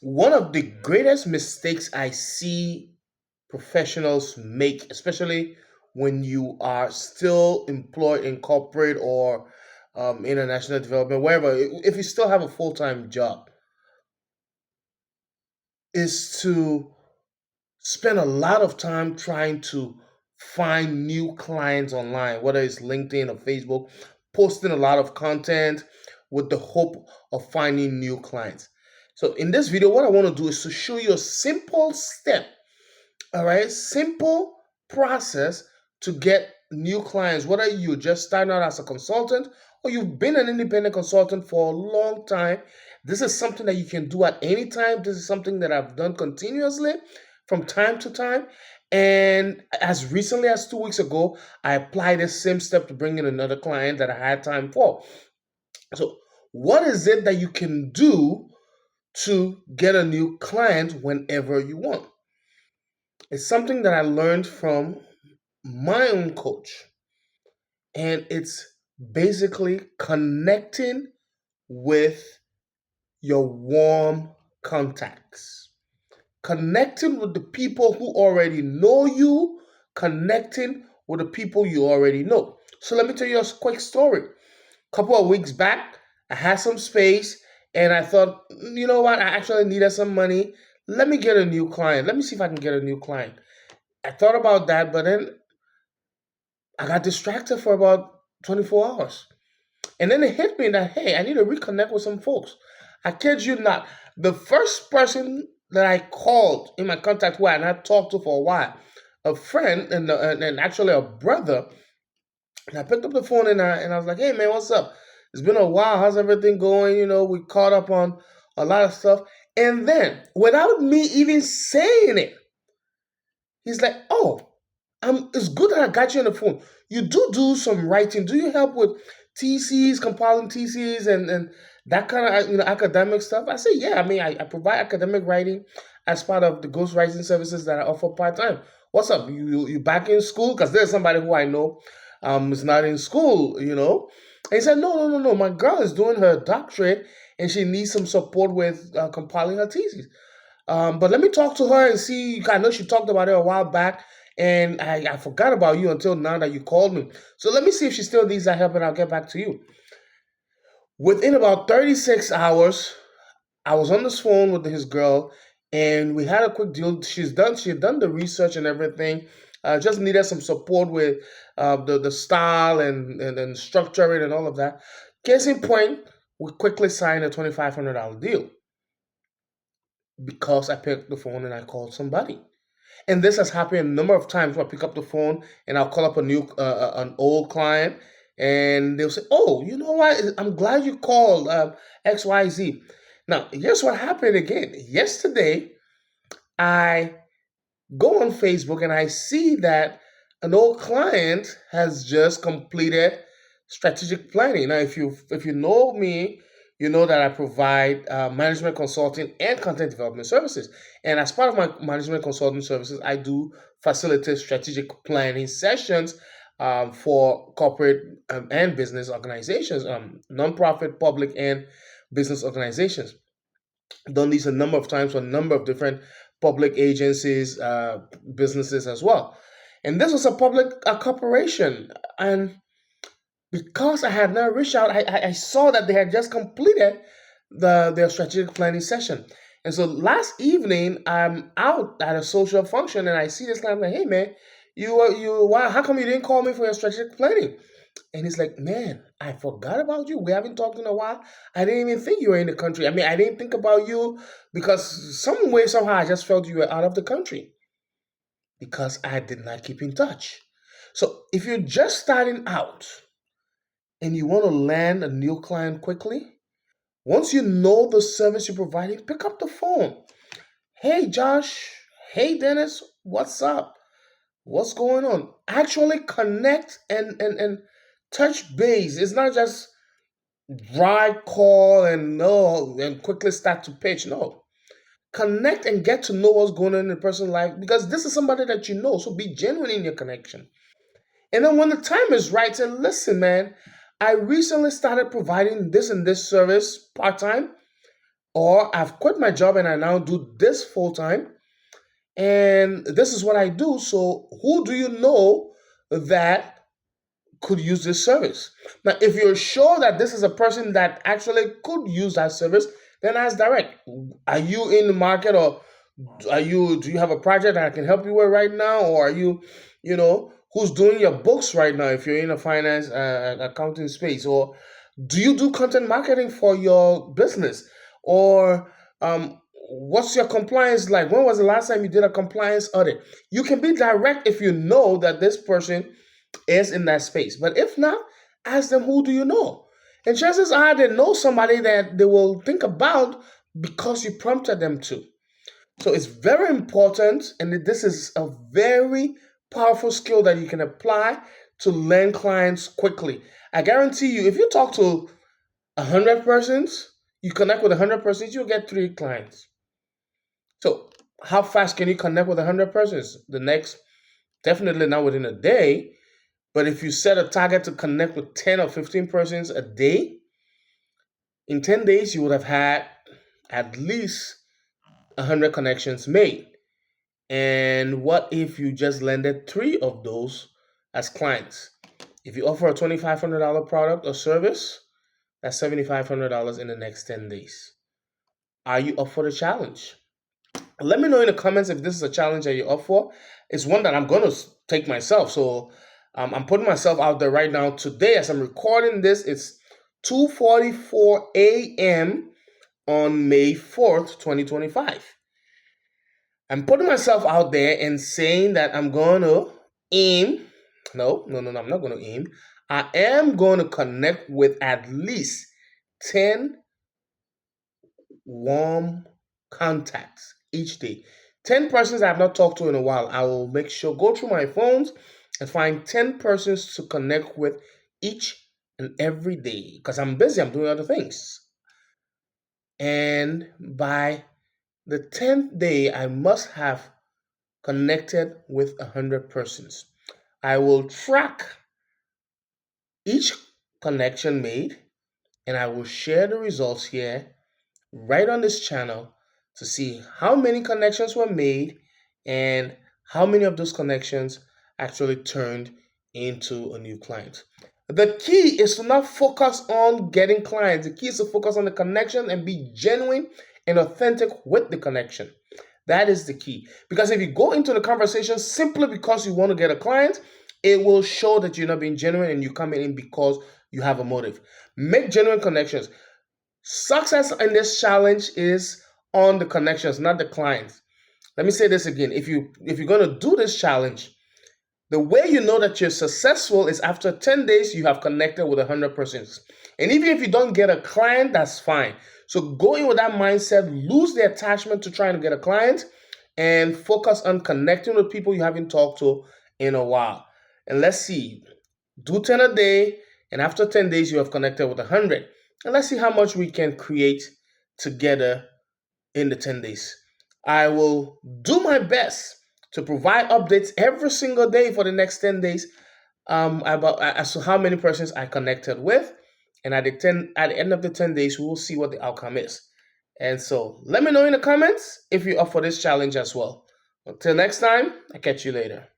One of the greatest mistakes I see professionals make, especially when you are still employed in corporate or international development, wherever, if you still have a full time job, is to spend a lot of time trying to find new clients online, whether it's LinkedIn or Facebook, posting a lot of content with the hope of finding new clients. So, in this video, what I want to do is to show you a simple step, all right, simple process to get new clients, whether you're just starting out as a consultant or you've been an independent consultant for a long time. This is something that you can do at any time. This is something that I've done continuously from time to time. And as recently as 2 weeks ago, I applied the same step to bring in another client that I had time for. So, what is it that you can do to get a new client whenever you want? It's something that I learned from my own coach, and it's basically connecting with your warm contacts, connecting with the people who already know you, connecting with the people you already know. So let me tell you a quick story. A couple of weeks back, I had some space and I thought, you know what, I actually needed some money. Let me get a new client. Let me see if I can get a new client. I thought about that, but then I got distracted for about 24 hours. And then it hit me that, hey, I need to reconnect with some folks. I kid you not. The first person that I called in my contact who I had not talked to for a while, a friend and actually a brother, and I picked up the phone and I was like, hey, man, what's up? It's been a while. How's everything going? We caught up on a lot of stuff. And then, without me even saying it, he's like, oh, it's good that I got you on the phone. You do some writing. Do you help with TCs, compiling TCs, and that kind of academic stuff? I say, yeah. I mean, I provide academic writing as part of the ghostwriting services that I offer part time. What's up? You back in school? Because there's somebody who I know is not in school. And he said, no. My girl is doing her doctorate and she needs some support with compiling her thesis. But let me talk to her and see. I know she talked about it a while back, and I forgot about you until now that you called me. So let me see if she still needs that help, and I'll get back to you. Within about 36 hours, I was on this phone with his girl, and we had a quick deal. She had done the research and everything. Just needed some support with the style and structuring and all of that. Case in point, we quickly signed a $2,500 deal because I picked the phone and I called somebody. And this has happened a number of times where I pick up the phone and I'll call up an old client, and they'll say, "Oh, you know what? I'm glad you called XYZ." Now, here's what happened again. Yesterday, I go on Facebook and I see that an old client has just completed strategic planning. Now, if you know me, you know that I provide management consulting and content development services. And as part of my management consulting services, I do facilitate strategic planning sessions for corporate and business organizations, nonprofit, public, and business organizations. Done these a number of times for a number of different public agencies, businesses as well. And this was a public corporation. And because I had not reached out, I saw that they had just completed their strategic planning session. And so last evening, I'm out at a social function and I see this guy. I'm like, hey, man, why, how come you didn't call me for your strategic planning? And he's like, man, I forgot about you. We haven't talked in a while. I didn't even think you were in the country. I mean, I didn't think about you because some way, somehow, I just felt you were out of the country because I did not keep in touch. So if you're just starting out and you want to land a new client quickly, once you know the service you're providing, pick up the phone. Hey, Josh. Hey, Dennis. What's up? What's going on? Actually connect and touch base. It's not just dry call and no and quickly start to pitch. No. Connect and get to know what's going on in the person's life because this is somebody that you know. So be genuine in your connection. And then when the time is right, say, listen, man, I recently started providing this and this service part time. or I've quit my job and I now do this full time, and this is what I do. So who do you know that could use this service? Now, if you're sure that this is a person that actually could use that service, then ask direct. Are you in the market, or do you have a project that I can help you with right now, or are you, who's doing your books right now if you're in a finance accounting space, or do you do content marketing for your business, or what's your compliance like? When was the last time you did a compliance audit? You can be direct if you know that this person is in that space. But if not, ask them, who do you know? And chances are they know somebody that they will think about because you prompted them to. So it's very important, and this is a very powerful skill that you can apply to land clients quickly. I guarantee you, if you talk to 100 persons, you connect with 100 persons, you'll get 3 clients. So how fast can you connect with 100 persons? The next, definitely not within a day, but if you set a target to connect with 10 or 15 persons a day, in 10 days, you would have had at least 100 connections made. And what if you just landed 3 of those as clients? If you offer a $2,500 product or service, that's $7,500 in the next 10 days. Are you up for the challenge? Let me know in the comments if this is a challenge that you're up for. It's one that I'm going to take myself. So I'm putting myself out there right now. Today, as I'm recording this, it's 2:44 a.m. on May 4th, 2025. I'm putting myself out there and saying that I'm going to aim. No, no, no, no, I'm not going to aim. I am going to connect with at least 10 warm contacts each day. 10 persons I have not talked to in a while. I will make sure, go through my phones and find 10 persons to connect with each and every day because I'm busy, I'm doing other things. And by the 10th day, I must have connected with 100 persons. I will track each connection made, and I will share the results here right on this channel to see how many connections were made and how many of those connections actually turned into a new client. The key is to not focus on getting clients. The key is to focus on the connection and be genuine and authentic with the connection. That is the key. Because if you go into the conversation simply because you want to get a client, it will show that you're not being genuine and you're coming in because you have a motive. Make genuine connections. Success in this challenge is on the connections, not the clients. Let me say this again. If you're going to do this challenge, the way you know that you're successful is after 10 days, you have connected with 100 persons. And even if you don't get a client, that's fine. So go in with that mindset, lose the attachment to trying to get a client, and focus on connecting with people you haven't talked to in a while. And let's see, do 10 a day, and after 10 days, you have connected with 100. And let's see how much we can create together in the 10 days. I will do my best to provide updates every single day for the next 10 days about as to how many persons I connected with. And at the end of the 10 days, we will see what the outcome is. And so let me know in the comments if you're up for this challenge as well. Until next time, I'll catch you later.